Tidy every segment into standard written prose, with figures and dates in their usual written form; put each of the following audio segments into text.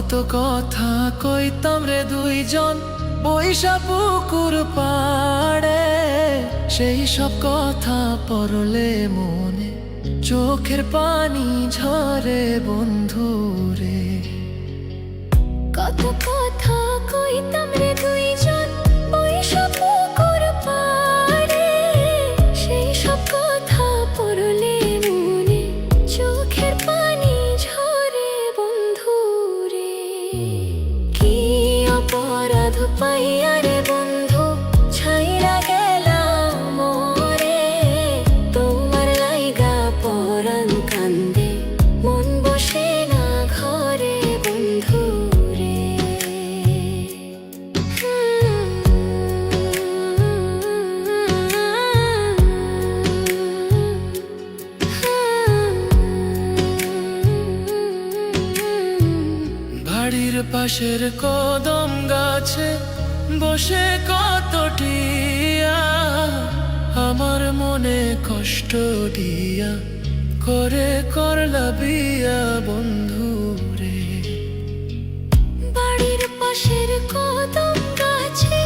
কত কথা কইতাম রে দুইজন বৈশা পুকুর পাড়ে, সেই সব কথা পড়লে মনে চোখের পানি ঝরে বন্ধু রে। কত কথা কইতাম রে দুইজন বৈশা পুকুর পাড়ে, সেই সব কথা পড়লে মনে চোখের পানি ঝরে বন্ধু রে। কি অপরাধ পাইয়া রে বন্ধু ছাইরা গেলাম মোরে, তোমার লাইগা পরাণ কান্দে মন বসে না ঘরে বন্ধু রে। বাড়ির পাশের কদম গাছে বসে কত টিয়া, আমার মনে কষ্ট দিয়া করে করলা বিয়া বন্ধু রে। বাড়ির পাশের কদম গাছে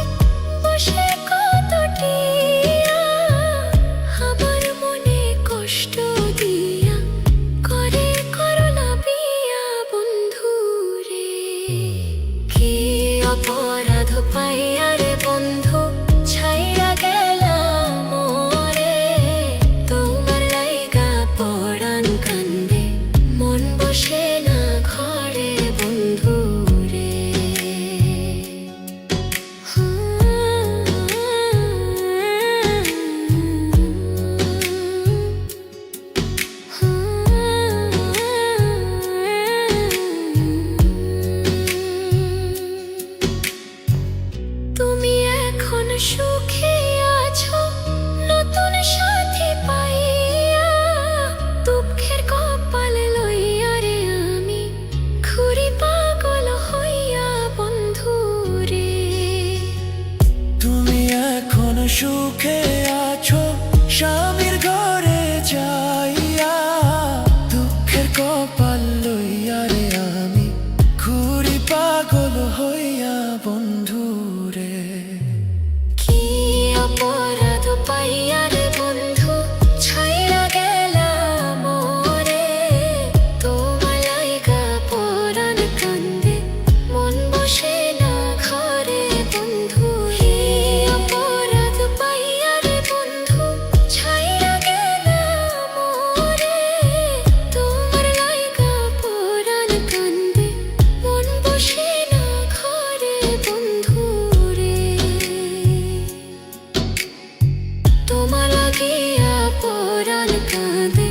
বসে কত টিয়া, আমার মনে কষ্ট দিয়া করে করলা বিয়া বন্ধু রে। কি অপরাধ পাইয়া রে বন্ধু ছাইরা গেলাম মোরে, তোমার লাইগা পরাণ কান্দে মন বসে না ঘরে বন্ধু রে। তুমি এখন সুখে আছো নতুন সাথী পাইয়া, দুঃখের কপাল লইয়া রে আমি ঘুরি পাগল হইয়া বন্ধু রে। তুমি এখন সুখে আছো স্বামীর ঘরে যাইয়া, দুঃখের কপাল লইয়া রে আমি ঘুরি পাগল হইয়া বন্ধু রে। কি অপরাধ পাইয়া রে বন্ধু ছাইরা গেলাম মোরে, তোমার লাইগা পরাণ কান্দে মন বসে না ঘরে বন্ধু রে। অপরাধ পাইয়া রে বন্ধু ছাইরা গেলাম মোরে, তোমার লাইগা পরাণ কান্দে মন বসে না ঘরে বন্ধু রে। তোমার লাগিয়া পরাণ কাঁদে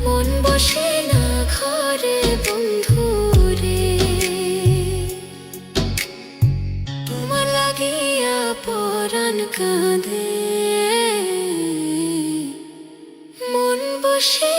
মন বসে না ঘরে বন্ধু রে। তোমার লাগিয়া পরাণ কাঁদে মন বসে